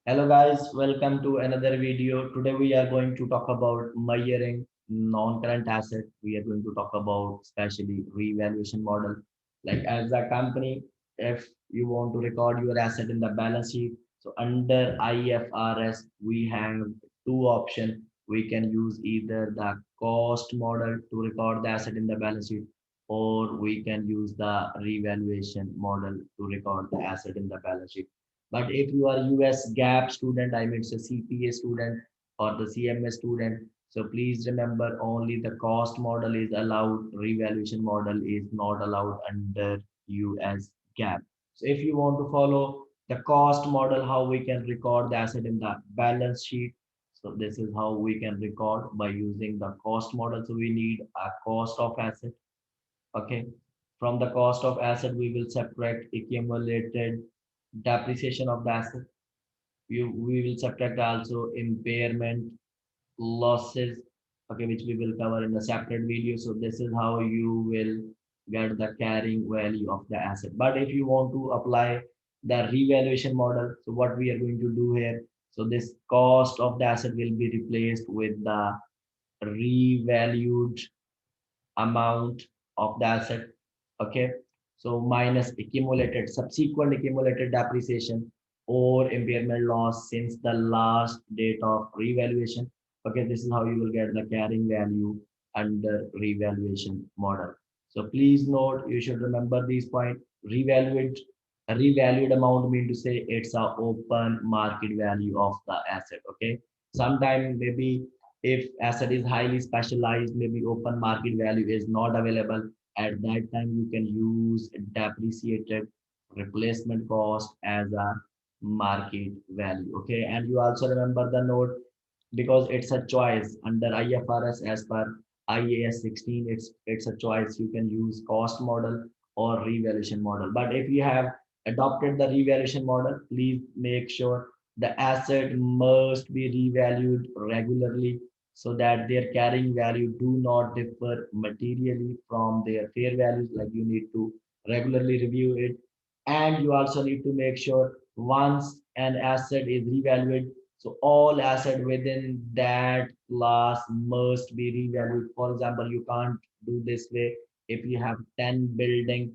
Hello guys, welcome to another video. Today we are going to talk about measuring non-current asset. We are going to talk about especially revaluation model. Like as a company, if you want to record your asset in the balance sheet, so under IFRS, we have two options. We can use either the cost model to record the asset in the balance sheet, or we can use the revaluation model to record the asset in the balance sheet. But if you are US GAAP student, I mean, it's a CPA student or the CMA student, so please remember only the cost model is allowed, revaluation model is not allowed under US GAAP. So if you want to follow the cost model, how we can record the asset in the balance sheet. So this is how we can record by using the cost model. So we need a cost of asset. Okay. From the cost of asset, we will subtract accumulated depreciation of the asset. We will subtract also impairment losses, okay, which we will cover in the separate video. So this is how you will get the carrying value of the asset. But if you want to apply the revaluation model, so what we are going to do here, so this cost of the asset will be replaced with the revalued amount of the asset. Okay, so minus accumulated subsequent accumulated depreciation or impairment loss since the last date of revaluation. Okay, this is how you will get the carrying value under revaluation model. So please note, you should remember these point. Revalued revalued amount mean to say it's a open market value of the asset. Okay, sometime maybe if asset is highly specialized, maybe open market value is not available. At that time, you can use depreciated replacement cost as a market value. Okay, and you also remember the note because it's a choice under IFRS as per IAS 16. It's a choice. You can use cost model or revaluation model. But if you have adopted the revaluation model, please make sure the asset must be revalued regularly so that their carrying value do not differ materially from their fair values. Like you need to regularly review it, and you also need to make sure once an asset is revalued, so all asset within that class must be revalued. For example, you can't do this way. If you have 10 buildings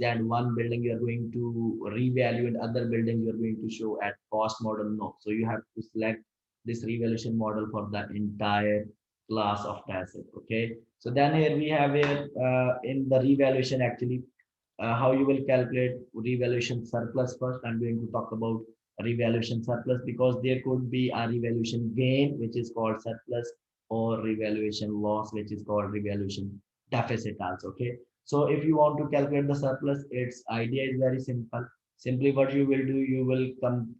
and one building you are going to revalue and other buildings you are going to show at cost model, no. So you have to select this revaluation model for the entire class of the asset. Okay. So then here we have here in the revaluation actually how you will calculate revaluation surplus. First I'm going to talk about revaluation surplus because there could be a revaluation gain which is called surplus or revaluation loss which is called revaluation deficit also. Okay, so if you want to calculate the surplus, its idea is very simple. Simply what you will do, you will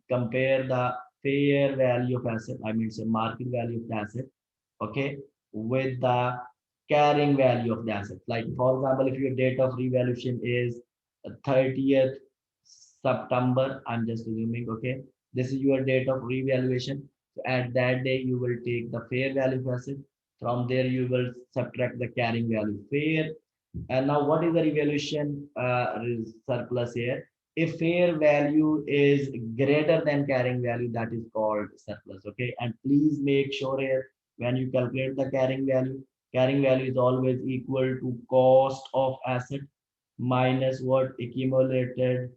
compare the fair value of asset, I mean say market value of the asset, okay, with the carrying value of the asset. Like for example, if your date of revaluation is 30th September, I'm just assuming, okay, this is your date of revaluation. So at that day, you will take the fair value of asset. From there, you will subtract the carrying value. Fair. And now, what is the revaluation surplus here? If fair value is greater than carrying value, that is called surplus. Okay, and please make sure here when you calculate the carrying value is always equal to cost of asset minus what accumulated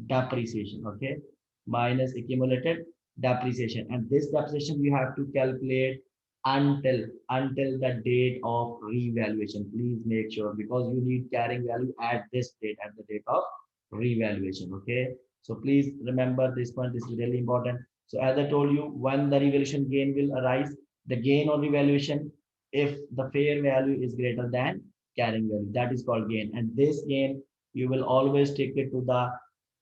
depreciation. Okay, minus accumulated depreciation, and this depreciation you have to calculate until the date of revaluation. Please make sure because you need carrying value at this date, at the date of revaluation. Okay, so please remember this point, this is really important. So as I told you, when the revaluation gain will arise, the gain on revaluation, if the fair value is greater than carrying value, that is called gain, and this gain you will always take it to the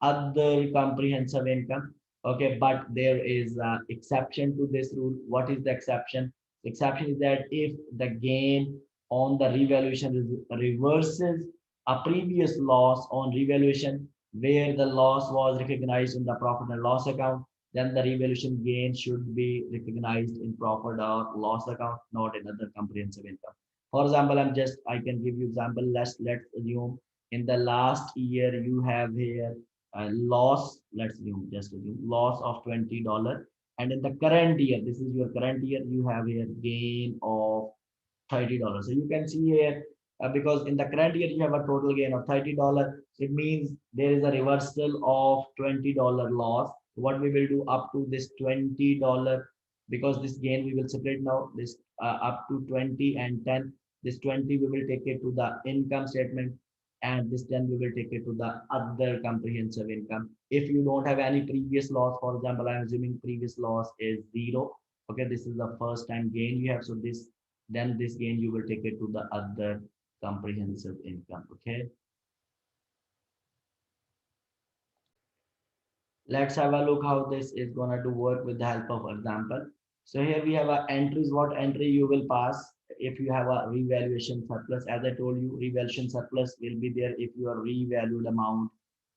other comprehensive income. Okay, but there is a exception to this rule. What is the exception? The exception is that if the gain on the revaluation reverses a previous loss on revaluation where the loss was recognized in the profit and loss account, then the revaluation gain should be recognized in profit or loss account, not in other comprehensive income. For example, I can give you example. Let's assume in the last year you have here loss, let's assume, just assume loss of $20, and in the current year, this is your current year, you have here gain of $30. So you can see here, because in the current year you have a total gain of $30, it means there is a reversal of $20 loss. What we will do up to this $20, because this gain we will separate now, this up to 20 and 10, this 20 we will take it to the income statement, and this 10 we will take it to the other comprehensive income. If you don't have any previous loss, for example, I'm assuming previous loss is zero. Okay, this is the first time gain you have, so this, then this gain you will take it to the other comprehensive income. Okay, let's have a look how this is gonna to work with the help of example. So here we have a entries, what entry you will pass if you have a revaluation surplus. As I told you, revaluation surplus will be there if your revalued amount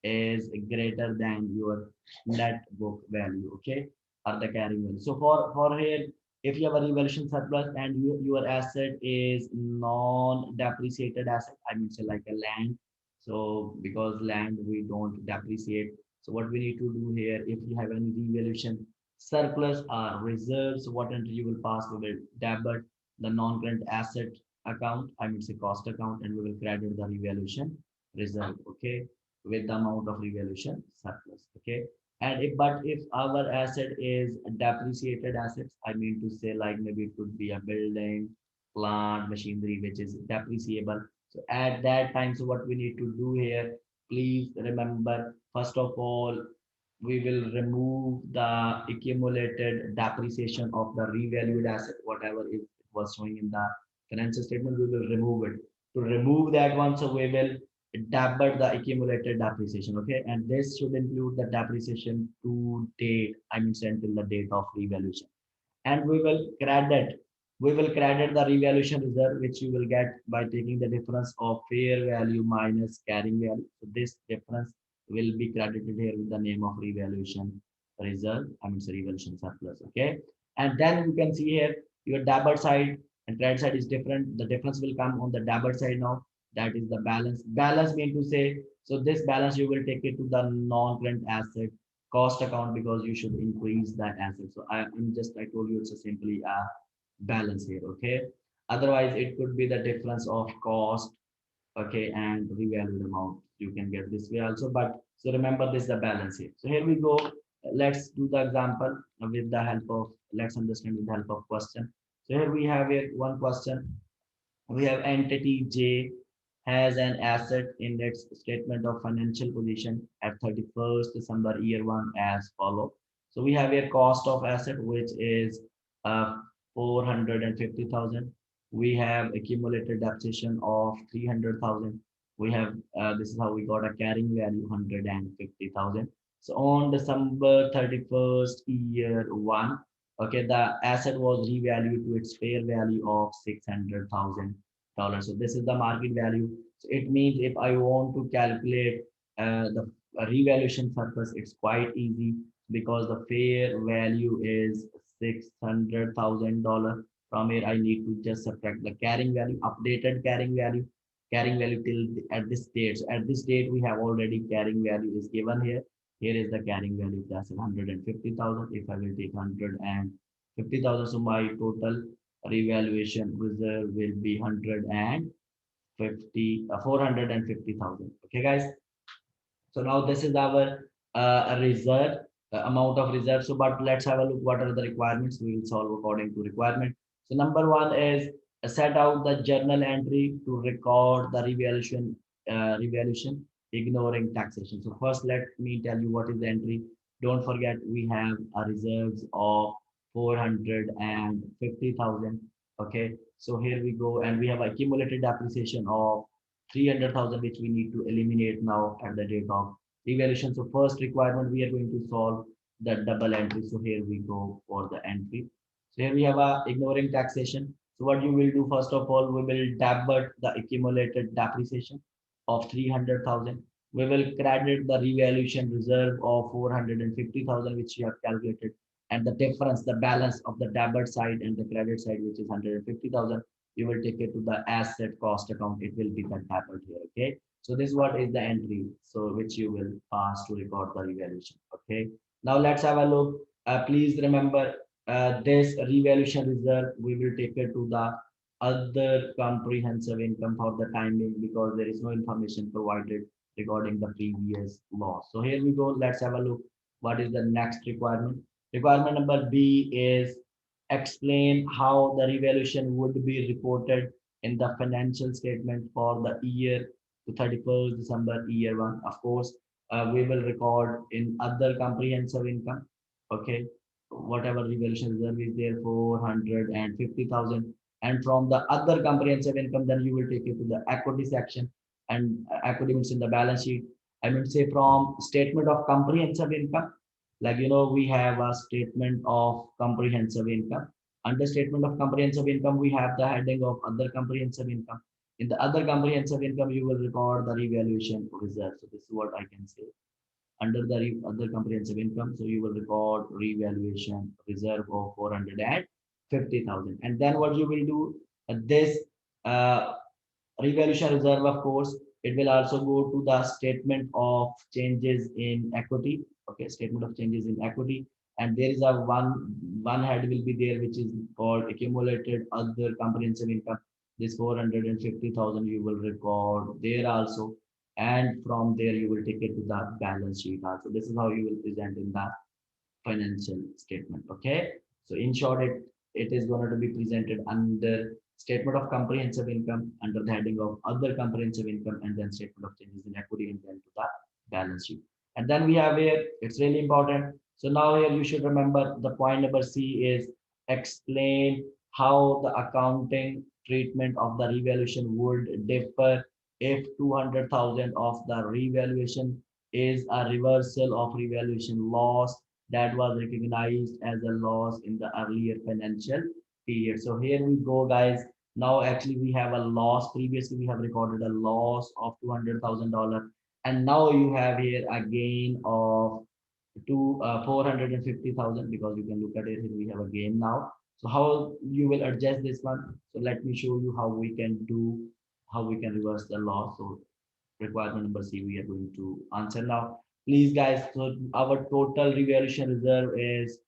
is greater than your net book value, okay, or the carrying value. So for here, if you have a revaluation surplus and your asset is non-depreciated asset, I mean, say like a land. So because land we don't depreciate, so what we need to do here, if you have any revaluation surplus or reserves, what entry you will pass, we will debit the non-current asset account, I mean say cost account, and we will credit the revaluation reserve, okay, with the amount of revaluation surplus, okay. And if our asset is depreciated assets, I mean to say like maybe it could be a building, plant, machinery, which is depreciable. So at that time, so what we need to do here, please remember, first of all, we will remove the accumulated depreciation of the revalued asset, whatever it was showing in the financial statement, we will remove it. To remove that one, so we will debit the accumulated depreciation, okay? And this should include the depreciation to date, I mean, until the date of revaluation. And we will credit the revaluation reserve, which you will get by taking the difference of fair value minus carrying value. So this difference will be credited here with the name of revaluation reserve, I mean, so revaluation surplus, okay. And then you can see here your debit side and credit side is different. The difference will come on the debit side now, that is the balance mean to say, so this balance you will take it to the non-current asset cost account, because you should increase that asset. So I told you it's a simply a balance here, okay. Otherwise it could be the difference of cost, okay, and revalued amount, you can get this way also, but so remember this is the balance here. So here we go, let's do the example with the help of, let's understand with the help of question. So here we have here one question. We have entity J has an asset in its statement of financial position at 31st December year one as follow. So we have a cost of asset which is 450,000. We have accumulated depreciation of 300,000. We have this is how we got a carrying value 150,000. So on December 31st year one, okay, the asset was revalued to its fair value of $600,000. So this is the market value. So it means if I want to calculate the revaluation surplus, it's quite easy, because the fair value is $600,000. From here, I need to just subtract the carrying value, updated carrying value till at this date. So at this date, we have already carrying value is given here. Here is the carrying value, that's 150,000. If I will take 150,000, so my total revaluation reserve will be 450,000. Okay, guys. So now this is our reserve amount of reserve. So, but let's have a look. What are the requirements? We will solve according to requirement. So, number one is set out the journal entry to record the revaluation, ignoring taxation. So, first, let me tell you what is the entry. Don't forget we have a reserves of 450,000. Okay, so here we go, and we have accumulated depreciation of 300,000, which we need to eliminate now at the date of revaluation. So first requirement, we are going to solve the double entry. So here we go for the entry. So here we have a ignoring taxation. So what you will do, first of all, we will debit the accumulated depreciation of 300,000. We will credit the revaluation reserve of 450,000, which you have calculated, and the difference, the balance of the debit side and the credit side, which is 150,000, you will take it to the asset cost account. It will be the debit here, okay. So this what is the entry, so which you will pass to record the revaluation. Okay. Now let's have a look. Please remember this revaluation reserve. We will take it to the other comprehensive income for the time being because there is no information provided regarding the previous loss. So here we go. Let's have a look. What is the next requirement? Requirement number B is explain how the revaluation would be reported in the financial statement for the year to 31st December year one. Of course, we will record in other comprehensive income. Okay, whatever revaluation reserve is there, 450,000. And from the other comprehensive income, then you will take it to the equity section. And equity means in the balance sheet. I mean, say from statement of comprehensive income, like we have a statement of comprehensive income. Under statement of comprehensive income, we have the heading of other comprehensive income. In the other comprehensive income, you will record the revaluation reserve. So this is what I can say. Under the other comprehensive income, so you will record revaluation reserve of 450,000. And then what you will do, this uh, revaluation reserve, of course, it will also go to the statement of changes in equity. Okay, statement of changes in equity. And there is a one head will be there, which is called accumulated other comprehensive income. This 450,000 you will record there also. And from there, you will take it to the balance sheet also. This is how you will present in the financial statement. Okay. So in short, it is going to be presented under statement of comprehensive income under the heading of other comprehensive income and then statement of changes in equity and then to the balance sheet. And then we have here, it's really important. So now here you should remember the point number C is explain how the accounting treatment of the revaluation would differ if 200,000 of the revaluation is a reversal of revaluation loss that was recognized as a loss in the earlier financial period. So here we go, guys. Now actually we have a loss. Previously we have recorded a loss of $200,000, and now you have here a gain of 450,000 because you can look at it. Here we have a gain now. So how you will adjust this one? So let me show you how we can do, how we can reverse the loss. So requirement number C, we are going to answer now. Please, guys, so our total revaluation reserve is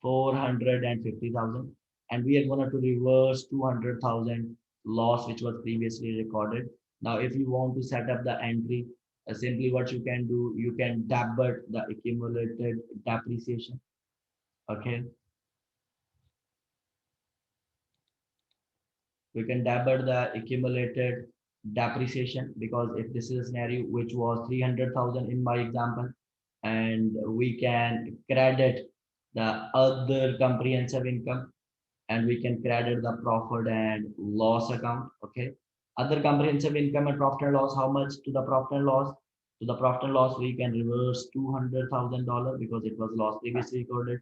450,000, and we are going to reverse 200,000 loss which was previously recorded. Now, if you want to set up the entry, simply what you can do, you can debit the accumulated depreciation. Okay, we can debit the accumulated depreciation because if this is a scenario which was 300,000 in my example, and we can credit the other comprehensive income, and we can credit the profit and loss account. Okay, other comprehensive income and profit and loss, how much to the profit and loss? To the profit and loss we can reverse $200,000 because it was loss previously recorded,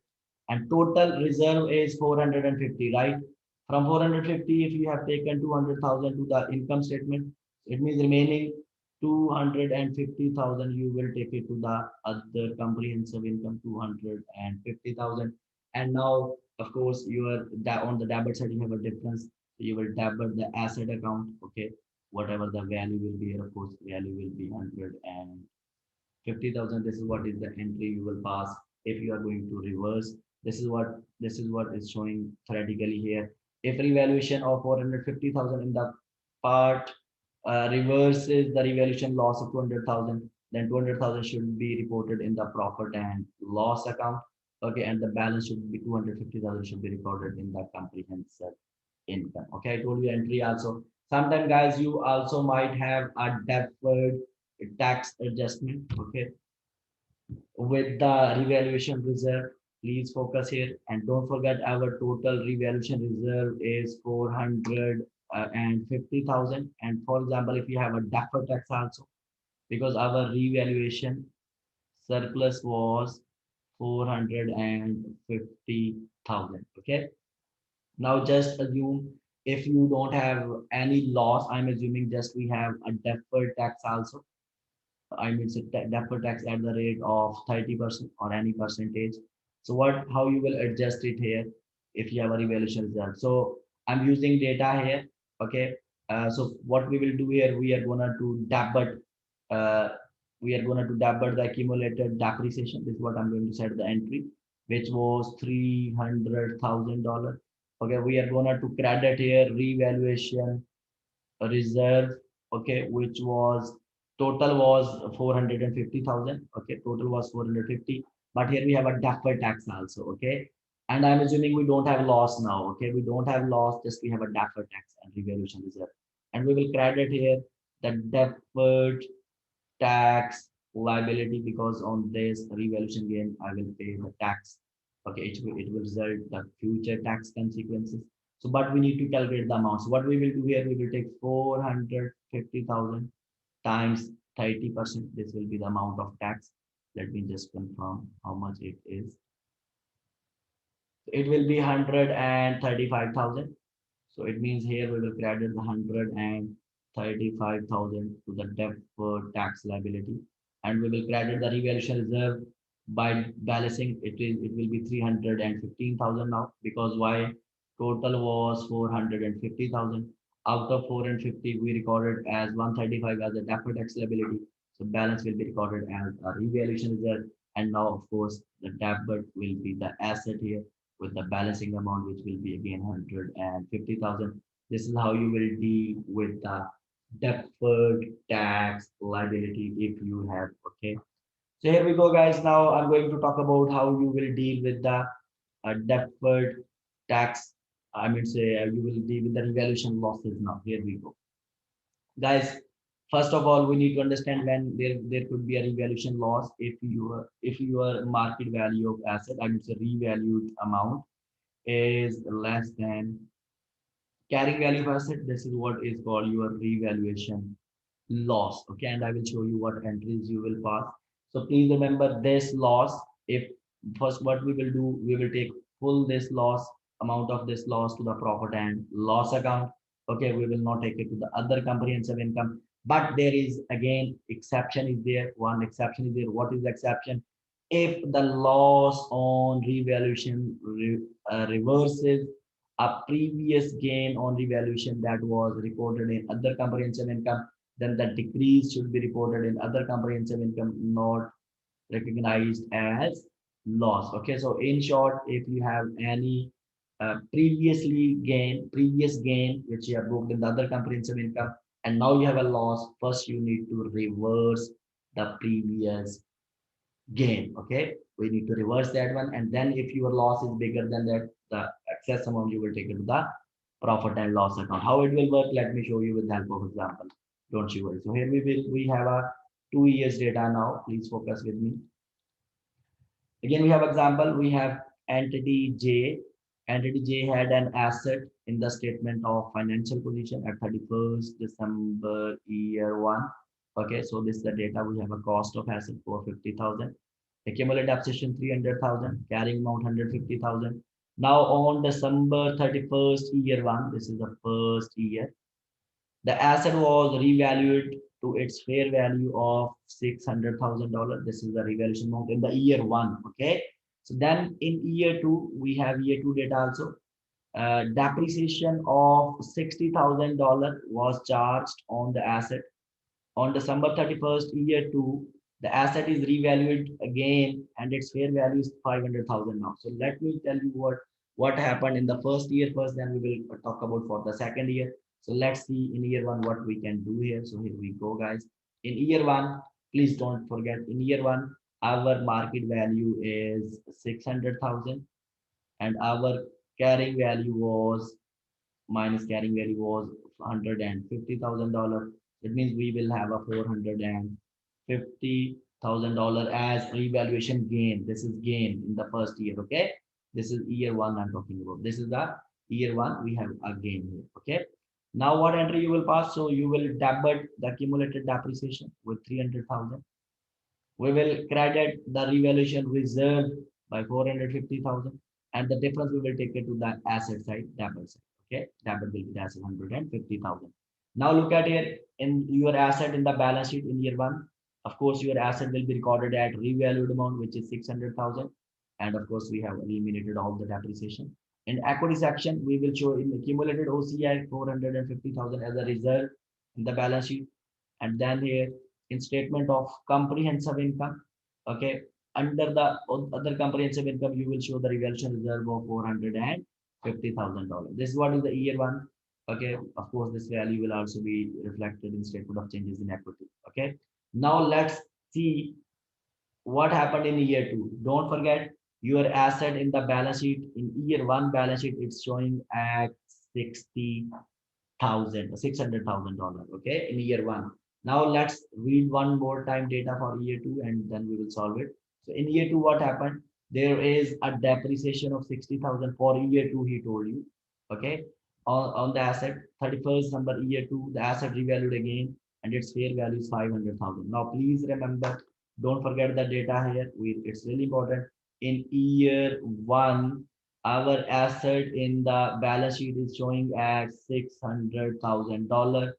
and total reserve is 450, right? From 450, if you have taken 200,000 to the income statement, it means remaining 250,000 you will take it to the other comprehensive income, 250,000. And now of course you are on the debit side you have a difference. So you will debit the asset account. Okay, whatever the value will be here, of course value will be 150,000. This is what is the entry you will pass if you are going to reverse. This is what is showing theoretically here. If revaluation of 450,000 in the part reverses the revaluation loss of 200,000, then 200,000 should be reported in the profit and loss account. Okay, and the balance should be 250,000 should be recorded in the comprehensive income. Okay, I told you entry also. Sometimes, guys, you also might have a deferred tax adjustment. Okay, with the revaluation reserve. Please focus here and don't forget our total revaluation reserve is 450,000. And for example, if you have a deferred tax also, because our revaluation surplus was 450,000. Okay. Now just assume if you don't have any loss, I'm assuming just we have a deferred tax also. I mean, so deferred tax at the rate of 30% or any percentage. So how you will adjust it here if you have a revaluation result. So I'm using data here. Okay. So what we will do here, we are gonna to debit uh, we are going to debit the accumulated depreciation. This is what I'm going to set the entry, which was $300,000. Okay, we are going to credit here revaluation reserve. Okay, which was total was 450,000. Okay, total was 450, but here we have a deferred tax also. Okay, and I'm assuming we don't have loss now. Okay, we don't have loss, just we have a deferred tax and revaluation reserve, and we will credit here the deferred tax liability, because on this revaluation gain I will pay the tax. Okay, it will result the future tax consequences. So but we need to calculate the amount. So what we will do here, we will take 450,000 times 30%. This will be the amount of tax. Let me just confirm how much it is. It will be 135,000. So it means here we will credit the 135,000 to the deferred tax liability, and we will credit the revaluation reserve by balancing it. It will be 315,000 now, because why? Total was 450,000. Out of 450, we recorded as 135 as a deferred tax liability. So balance will be recorded as a revaluation reserve. And now, of course, the debit will be the asset here with the balancing amount, which will be again 150,000. This is how you will deal with the deferred tax liability if you have. Okay. So here we go, guys. Now I'm going to talk about how you will deal with the deferred tax. I mean, say you will deal with the revaluation losses. Now here we go, guys. First of all, we need to understand when there could be a revaluation loss if your market value of asset, I mean, say revalued amount is less than carrying value of asset. This is what is called your revaluation loss. Okay, and I will show you what entries you will pass. So please remember this loss. If first what we will do, we will take full this loss, amount of this loss to the profit and loss account. Okay, we will not take it to the other comprehensive income. But there is again exception is there. One exception is there. What is the exception? If the loss on revaluation reverses a previous gain on revaluation that was reported in other comprehensive income, then the decrease should be reported in other comprehensive income, not recognized as loss. Okay, so in short, if you have any previous gain which you have booked in the other comprehensive income, and now you have a loss, first you need to reverse the previous gain. Okay, we need to reverse that one, and then if your loss is bigger than that, the excess amount you will take it to the profit and loss account. How it will work, let me show you with the help of example. Don't you worry. So here we have a 2 years data now. Please focus with me. Again, we have example. We have entity J. Entity J had an asset in the statement of financial position at 31st December year one. Okay, so this is the data. We have a cost of asset for 50,000, accumulated depreciation 300,000, carrying amount 150,000. Now on December 31st year one, this is the first year, the asset was revalued to its fair value of $600,000. This is the revaluation amount in the year one. Okay. So then in year two, we have year two data also. Depreciation of $60,000 was charged on the asset. On December 31st, year two, the asset is revalued again and its fair value is 500,000 now. So let me tell you what happened in the first year first, then we will talk about for the second year. So let's see in year one what we can do here. So here we go, guys. In year one, please don't forget, in year one, our market value is 600,000 and our carrying value was minus carrying value was $150,000. It means we will have a $450,000 as revaluation gain. This is gain in the first year. Okay, this is year one I'm talking about. This is the year one. We have a gain here. Okay. Now what entry you will pass? So you will debit the accumulated depreciation with 300,000. We will credit the revaluation reserve by 450,000, and the difference we will take it to the asset side, debit side. Okay, debit will be the asset 150,000. Now look at here in your asset in the balance sheet in year one. Of course, your asset will be recorded at revalued amount, which is 600,000, and of course we have eliminated all the depreciation. In equity section, we will show in accumulated OCI 450,000 as a reserve in the balance sheet, and then here in statement of comprehensive income. Okay, under the other comprehensive income, you will show the revaluation reserve of $450,000. This is what is the year one. Okay, of course, this value will also be reflected in statement of changes in equity. Okay, now let's see what happened in year two. Don't forget your asset in the balance sheet in year one balance sheet. It's showing at 600,000. Okay, in year one. Now let's read one more time data for year two and then we will solve it. So in year two, what happened? There is a depreciation of 60,000 for year two, he told you. Okay, on the asset, 31st December year two, the asset revalued again and its fair value is 500,000. Now please remember, don't forget the data here. It's really important. In year one, our asset in the balance sheet is showing at $600,000.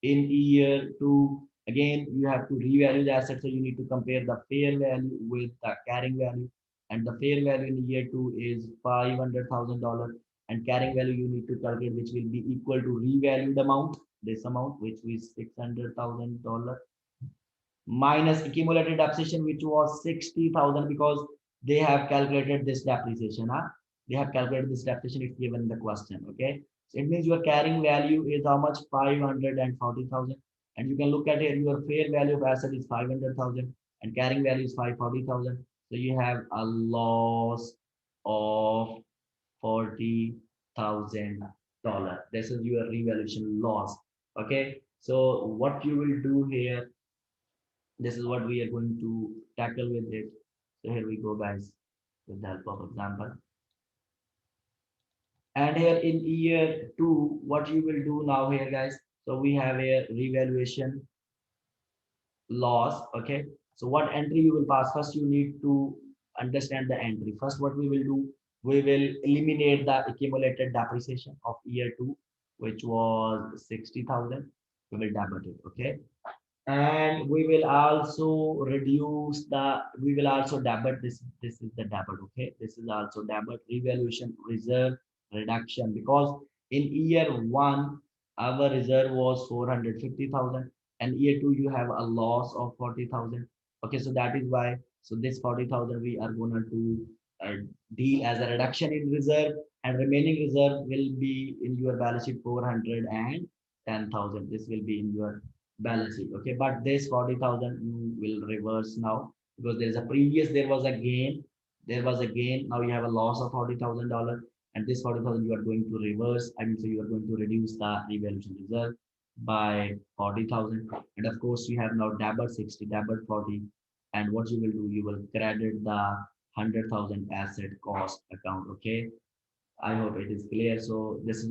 In year two, again, you have to revalue the asset. So you need to compare the fair value with the carrying value. And the fair value in year two is $500,000. And carrying value you need to calculate, which will be equal to revalued amount, this amount, which is $600,000 minus accumulated depreciation, which was 60,000 because they have calculated this depreciation. Huh? They have calculated this depreciation. It's given in the question. Okay. So it means your carrying value is how much? 540,000. And you can look at here, your fair value of asset is 500,000 and carrying value is 540,000. So you have a loss of $40,000. This is your revaluation loss. Okay. So what you will do here, this is what we are going to tackle with it. So here we go, guys, with the help of example. And here in year two, what you will do now here, guys. So we have a revaluation loss. Okay. So what entry you will pass? First, you need to understand the entry. First, what we will do, we will eliminate the accumulated depreciation of year two, which was 60,000. We will debit it. Okay. And we will also reduce the, we will also debit this is the debit. Okay, this is also debit revaluation reserve reduction, because in year one our reserve was 450,000 and year two you have a loss of 40,000. Okay, so that is why, so this 40,000 we are going to deal as a reduction in reserve, and remaining reserve will be in your balance sheet 410,000. This will be in your balance sheet. Okay, but this 40,000 you will reverse now, because there is a previous, there was a gain, now you have a loss of $40,000, and this 40,000 you are going to reverse. I mean, so you are going to reduce the revaluation reserve by 40,000, and of course you have now debit 60, debit 40, and what you will do, you will credit the 100,000 asset cost account. Okay, I hope it is clear. So this is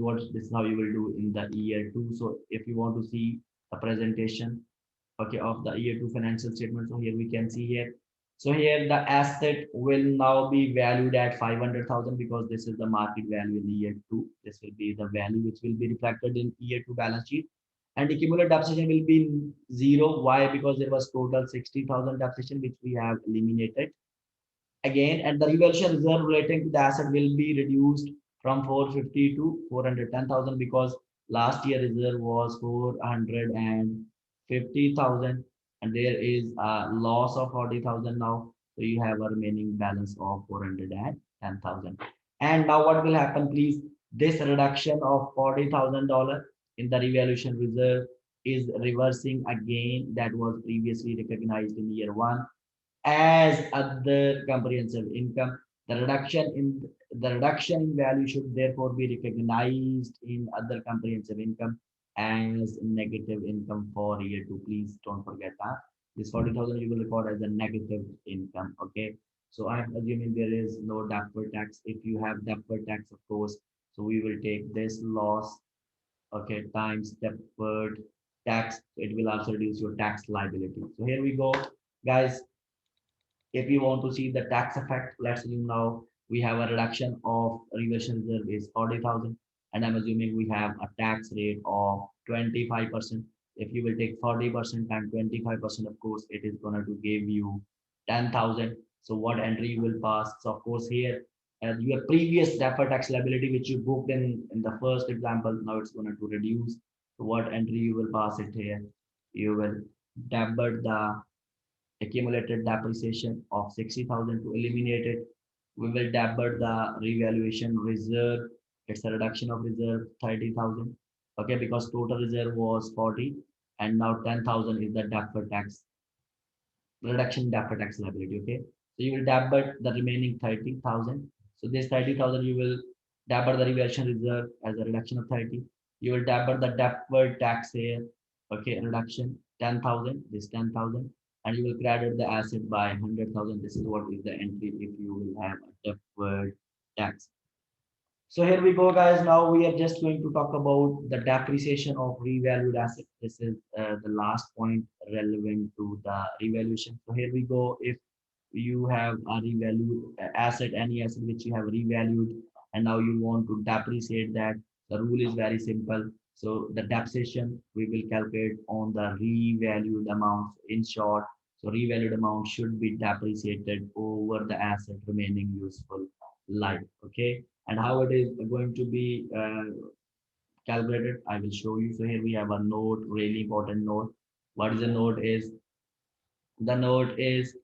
how you will do in the year two. So if you want to see the presentation, okay, of the year two financial statement, so here we can see here. So here the asset will now be valued at 500,000 because this is the market value in the year two. This will be the value which will be reflected in year two balance sheet. And accumulated depreciation will be zero. Why? Because there was total 60,000 depreciation which we have eliminated again, and the revaluation reserve relating to the asset will be reduced from 450 to 410,000 because last year reserve was 450,000 and there is a loss of 40,000 now. So you have a remaining balance of 410,000. And now what will happen, please? This reduction of $40,000 in the revaluation reserve is reversing a gain that was previously recognized in year one as other comprehensive income. The reduction in value should therefore be recognized in other comprehensive income as negative income for year two. Please don't forget that. This 40,000 you will record as a negative income. Okay. So I'm assuming there is no deferred tax. If you have deferred tax, of course, so we will take this loss, okay, times deferred tax. It will also reduce your tax liability. So here we go, guys. If you want to see the tax effect, let's assume now we have a reduction of reversion reserve is 40,000, and I'm assuming we have a tax rate of 25%. If you will take 40% and 25%, of course, it is going to give you 10,000. So what entry you will pass? So of course here, your previous deferred tax liability, which you booked in the first example, now it's going to reduce. So what entry you will pass it here? You will debit the accumulated depreciation of 60,000. To eliminate it, we will debit the revaluation reserve. It's a reduction of reserve 30,000. Okay, because total reserve was 40 and now 10,000 is the deferred tax reduction in deferred tax liability. Okay, so you will debit the remaining 30,000. So this 30,000 you will debit the revaluation reserve as a reduction of 30. You will debit the deferred tax here. Okay, reduction 10,000. This 10,000, and you will credit the asset by 100,000. This is what is the entry if you will have a deferred tax. So here we go, guys. Now we are just going to talk about the depreciation of revalued asset. This is the last point relevant to the revaluation. So here we go. If you have a revalued asset, any asset which you have revalued, and now you want to depreciate that, the rule is very simple. So the depreciation we will calculate on the revalued amount. In short, so revalued amount should be depreciated over the asset remaining useful life. Okay, and how it is going to be calculated, I will show you. So here we have a note, really important note. What is the note is? The note is,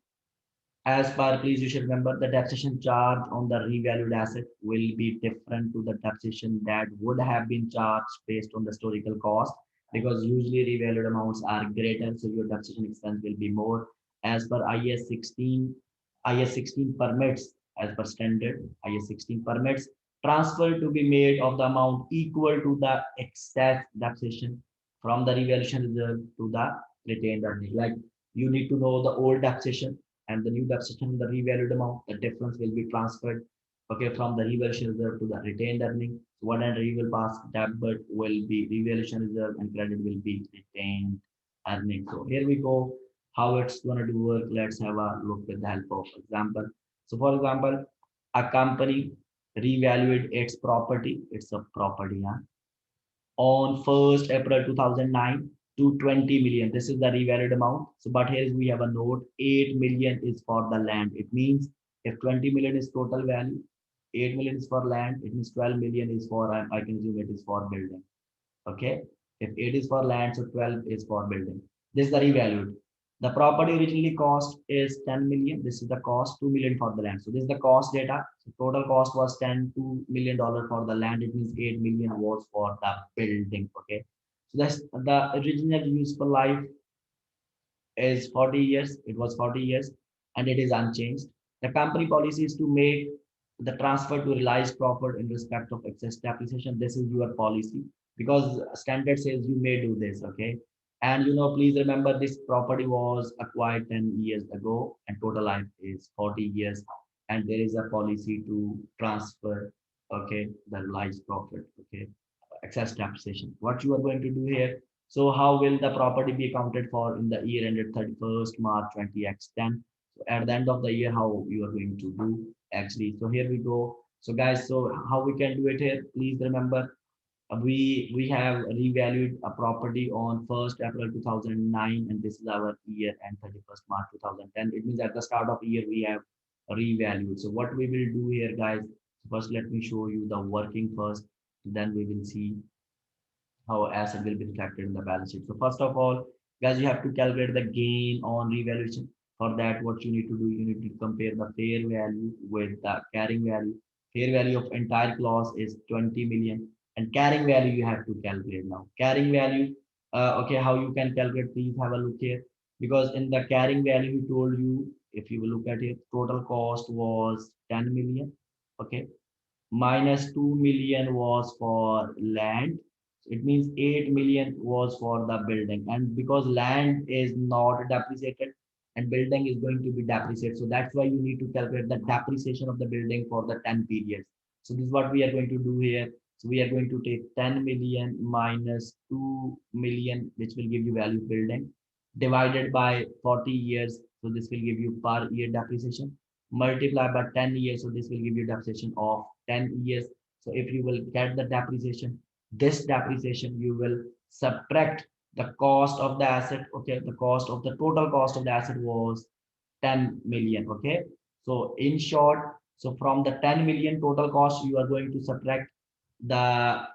as per, please you should remember, the depreciation charge on the revalued asset will be different to the depreciation that would have been charged based on the historical cost, because usually revalued amounts are greater, so your depreciation expense will be more. As per IS 16, IS 16 permits, as per standard, IS 16 permits transfer to be made of the amount equal to the excess depreciation from the revaluation reserve to the retained earning. Like, you need to know the old depreciation and the new depreciation in the revalued amount. The difference will be transferred, okay, from the revaluation reserve to the retained earning. So one entry will pass, debit will be revaluation reserve and credit will be retained earning. So here we go. How it's gonna do work? Let's have a look with the help of example. So for example, a company revalued its property. It's a property, huh? On 1st April 2009 to 20 million. This is the revalued amount. So, but here we have a note, 8 million is for the land. It means if 20 million is total value, 8 million is for land, it means 12 million is for, I can assume it is for building. Okay. If 8 is for land, so 12 is for building. This is the revalued. The property originally cost is 10 million. This is the cost, 2 million for the land. So this is the cost data. So total cost was 10, $2 million for the land. It means 8 million was for the building. Okay. So that's the original useful life is 40 years. It was 40 years and it is unchanged. The company policy is to make the transfer to realized profit in respect of excess depreciation. This is your policy because standard says you may do this. Okay. And please remember this property was acquired 10 years ago and total life is 40 years. And there is a policy to transfer, okay, the realized profit, okay, excess depreciation. What you are going to do here, so how will the property be accounted for in the year ended 31st March 20x10? So at the end of the year, how you are going to do actually. So here we go. So guys, so how we can do it here? Please remember, we have revalued a property on 1st April 2009, and this is our year and 31st March 2010. It means at the start of year we have revalued. So what we will do here, guys? First, let me show you the working first. Then we will see how asset will be reflected in the balance sheet. So first of all, guys, you have to calculate the gain on revaluation. For that, what you need to do, you need to compare the fair value with the carrying value. Fair value of entire clause is 20 million, and carrying value you have to calculate now. Carrying value, okay, how you can calculate? Please have a look here, because in the carrying value, he told you, if you will look at it, total cost was 10 million. Okay, minus 2 million was for land. It means 8 million was for the building. And because land is not depreciated and building is going to be depreciated, so that's why you need to calculate the depreciation of the building for the 10 periods. So this is what we are going to do here. So we are going to take 10 million minus 2 million, which will give you value of building, divided by 40 years. So this will give you per year depreciation, multiply by 10 years. So this will give you depreciation of 10 years. So if you will get the depreciation, this depreciation, you will subtract the cost of the asset. Okay, the cost of the total cost of the asset was 10 million. Okay, so in short, so from the 10 million total cost, you are going to subtract the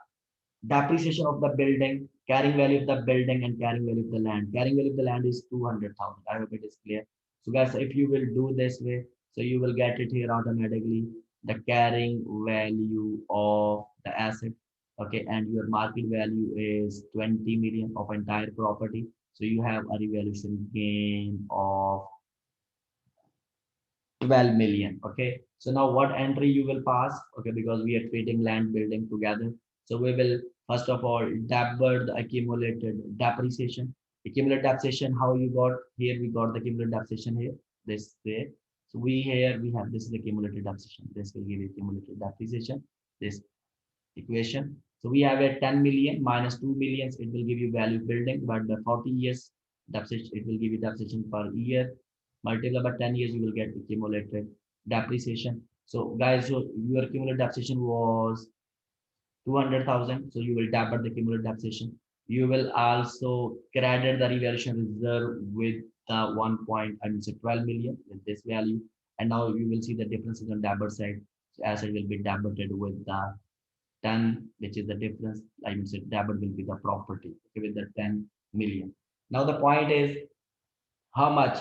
depreciation of the building carrying value of the building and carrying value of the land. Carrying value of the land is 200,000. I hope it is clear. So guys, if you will do this way, so you will get it here automatically, the carrying value of the asset. Okay, and your market value is 20 million of entire property. So you have a revaluation gain of 12 million. Okay, so now what entry you will pass? Okay, because we are treating land building together, so we will first of all debit the accumulated depreciation. Accumulated depreciation, how you got here? We got the accumulated depreciation here, this way. So we here we have this is the accumulated depreciation. This will give you accumulated depreciation, this equation. So we have a 10 million minus 2 millions, it will give you value building, but the 40 years depreciation, it will give you depreciation per year. Multiply by 10 years, you will get accumulated depreciation. So guys, so your accumulated depreciation was 200,000. So you will debit the cumulative depreciation. You will also credit the revaluation reserve with the 12 million with this value. And now you will see the differences on debit side. So asset will be debited with the 10, which is the difference. I mean, debit will be the property, okay, with the 10 million. Now the point is how much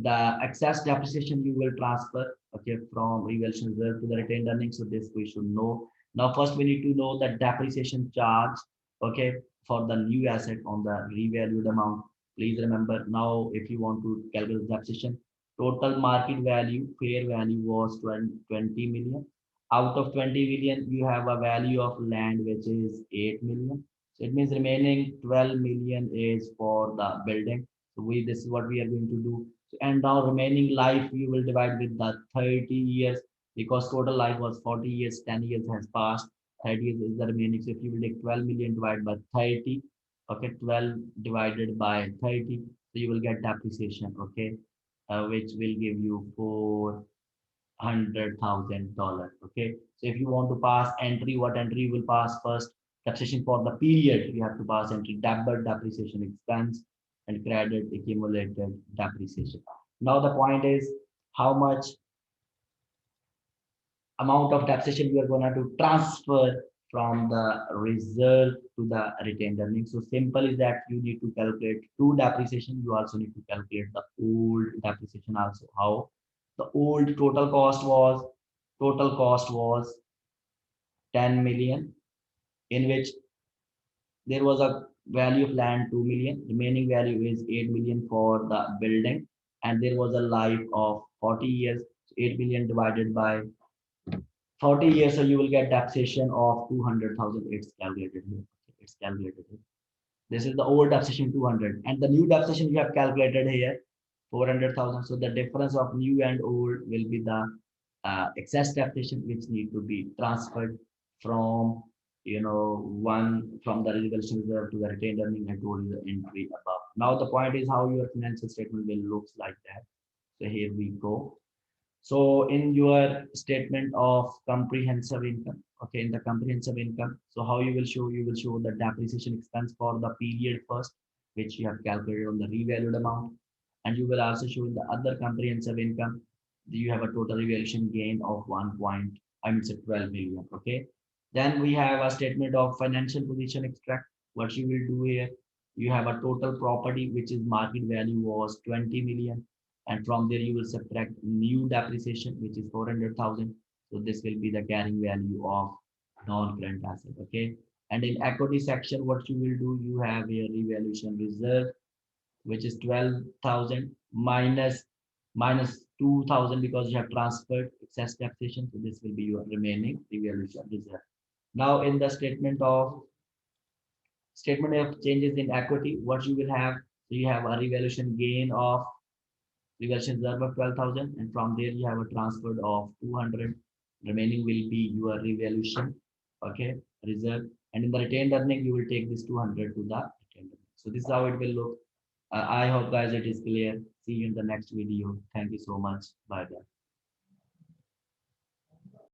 the excess depreciation you will transfer, okay, from revaluation reserve to the retained earnings. So this we should know. Now first we need to know the depreciation charge, okay, for the new asset on the revalued amount. Please remember, now if you want to calculate depreciation, total market value, fair value was 20 million. Out of 20 million, you have a value of land which is 8 million. So it means remaining 12 million is for the building. So we this is what we are going to do. So, and now remaining life you will divide with the 30 years, because total life was 40 years, 10 years has passed, 30 years is the remaining. So if you will take 12 million divided by 30, okay, 12 divided by 30, so you will get depreciation, okay, which will give you $400,000. Okay, so if you want to pass entry, what entry you will pass first? Taxation for the period. You have to pass entry debit depreciation expense and credit accumulated depreciation. Now the point is how much amount of taxation we are going to transfer from the reserve to the retained earnings. So simple is that you need to calculate two depreciation. You also need to calculate the old depreciation also. How? The old total cost was 10 million, in which there was a value of land 2 million, remaining value is 8 million for the building, and there was a life of 40 years. So 8 million divided by 40 years, so you will get taxation of 200,000. It's calculated here. It's calculated here. This is the old taxation 200, and the new taxation you have calculated here 400,000. So the difference of new and old will be the excess taxation which need to be transferred from one from the revaluation reserve to the retained earning. I told you the entry above. Now the point is how your financial statement will looks like that. So here we go. So in your statement of comprehensive income, okay, in the comprehensive income, so how you will show the depreciation expense for the period first, which you have calculated on the revalued amount, and you will also show in the other comprehensive income, you have a total revaluation gain of 12 million. Okay, then we have a statement of financial position extract. What you will do here, you have a total property which is market value was 20 million, and from there you will subtract new depreciation which is 400,000. So this will be the carrying value of non-current asset. Okay, and in equity section, what you will do, you have your revaluation reserve which is 12,000 minus 2,000, because you have transferred excess taxation. So this will be your remaining revaluation reserve. Now in the statement of changes in equity, what you will have, so you have a revaluation gain of revaluation reserve of 12,000, and from there you have a transfer of 200. Remaining will be your revaluation, okay, reserve, and in the retained earning you will take this 200 to the retained earning. So this is how it will look. I hope guys it is clear. See you in the next video. Thank you so much. Bye bye.